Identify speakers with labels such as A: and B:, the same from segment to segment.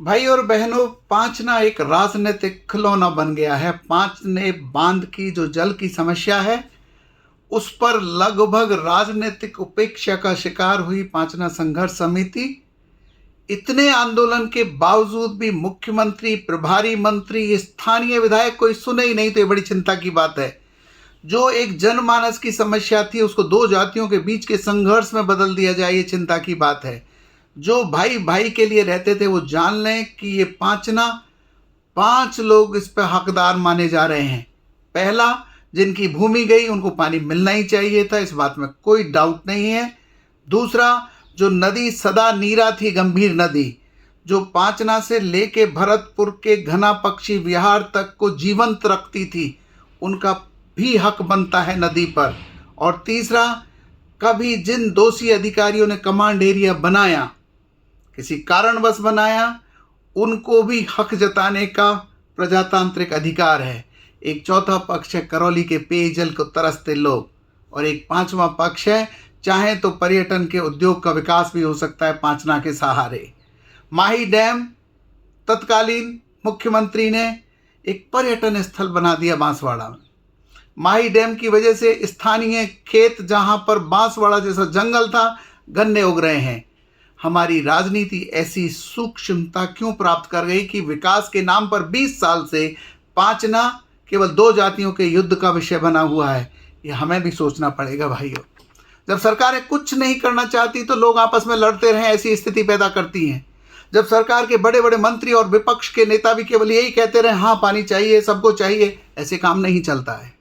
A: भाई और बहनों, पांचना एक राजनीतिक खिलौना बन गया है। पांचने बांध की जो जल की समस्या है उस पर लगभग राजनीतिक उपेक्षा का शिकार हुई पांचना संघर्ष समिति। इतने आंदोलन के बावजूद भी मुख्यमंत्री, प्रभारी मंत्री, स्थानीय विधायक कोई सुने ही नहीं, तो ये बड़ी चिंता की बात है। जो एक जनमानस की समस्या थी उसको दो जातियों के बीच के संघर्ष में बदल दिया जाए, ये चिंता की बात है। जो भाई भाई के लिए रहते थे वो जान लें कि ये पांचना, 5 लोग इस पर हकदार माने जा रहे हैं। पहला, जिनकी भूमि गई उनको पानी मिलना ही चाहिए था, इस बात में कोई डाउट नहीं है। दूसरा, जो नदी सदा नीरा थी, गंभीर नदी, जो पांचना से लेके भरतपुर के घना पक्षी विहार तक को जीवंत रखती थी, उनका भी हक बनता है नदी पर। और तीसरा, कभी जिन दोषी अधिकारियों ने कमांड एरिया बनाया, किसी कारणवश बनाया, उनको भी हक जताने का प्रजातांत्रिक अधिकार है। एक चौथा पक्ष है करौली के पेयजल को तरसते लोग, और एक पांचवा पक्ष है, चाहे तो पर्यटन के उद्योग का विकास भी हो सकता है पांचना के सहारे। माही डैम तत्कालीन मुख्यमंत्री ने एक पर्यटन स्थल बना दिया बांसवाड़ा में। माही डैम की वजह से स्थानीय खेत, जहां पर बांसवाड़ा जैसा जंगल था, गन्ने उग रहे हैं। हमारी राजनीति ऐसी सूक्ष्मता क्यों प्राप्त कर गई कि विकास के नाम पर 20 साल से पांचना केवल 2 जातियों के युद्ध का विषय बना हुआ है। ये हमें भी सोचना पड़ेगा भाइयों। जब सरकारें कुछ नहीं करना चाहती तो लोग आपस में लड़ते रहें, ऐसी स्थिति पैदा करती हैं। जब सरकार के बड़े बड़े मंत्री और विपक्ष के नेता भी केवल यही कहते रहे, हाँ पानी चाहिए, सबको चाहिए, ऐसे काम नहीं चलता है।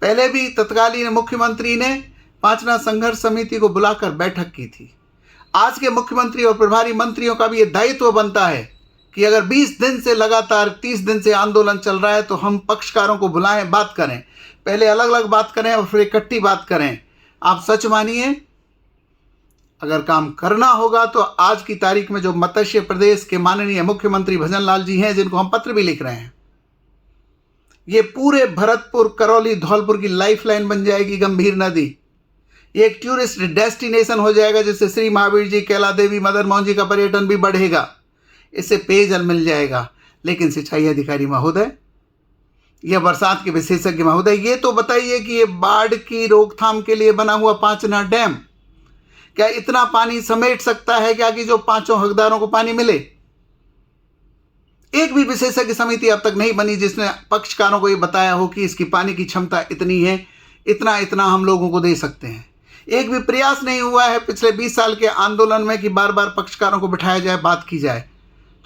A: पहले भी तत्कालीन मुख्यमंत्री ने पांचना संघर्ष समिति को बुलाकर बैठक की थी। आज के मुख्यमंत्री और प्रभारी मंत्रियों का भी ये दायित्व बनता है कि अगर 20 दिन से लगातार 30 दिन से आंदोलन चल रहा है तो हम पक्षकारों को बुलाएं, बात करें। पहले अलग अलग बात करें और फिर इकट्ठी बात करें। आप सच मानिए, अगर काम करना होगा तो आज की तारीख में जो मत्स्य प्रदेश के माननीय मुख्यमंत्री भजन लाल जी हैं, जिनको हम पत्र भी लिख रहे हैं, ये पूरे भरतपुर, करौली, धौलपुर की लाइफलाइन बन जाएगी गंभीर नदी। ये एक टूरिस्ट डेस्टिनेशन हो जाएगा, जिससे श्री महावीर जी, कैला देवी, मदन मोहन जी का पर्यटन भी बढ़ेगा। इससे पेयजल मिल जाएगा। लेकिन सिंचाई अधिकारी महोदय या बरसात के विशेषज्ञ महोदय, ये तो बताइए कि ये बाढ़ की रोकथाम के लिए बना हुआ पांचना डैम क्या इतना पानी समेट सकता है क्या कि जो 5 हकदारों को पानी मिले? एक भी विशेषज्ञ समिति अब तक नहीं बनी जिसने पक्षकारों को ये बताया हो कि इसकी पानी की क्षमता इतनी है, इतना इतना हम लोगों को दे सकते हैं। एक भी प्रयास नहीं हुआ है पिछले 20 साल के आंदोलन में कि बार बार पक्षकारों को बिठाया जाए, बात की जाए।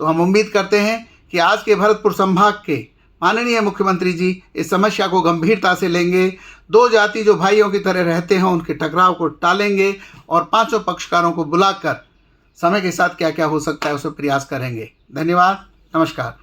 A: तो हम उम्मीद करते हैं कि आज के भरतपुर संभाग के माननीय मुख्यमंत्री जी इस समस्या को गंभीरता से लेंगे। 2 जाति जो भाइयों की तरह रहते हैं उनके टकराव को टालेंगे और 5 पक्षकारों को बुलाकर समय के साथ क्या क्या हो सकता है उसे प्रयास करेंगे। धन्यवाद, नमस्कार।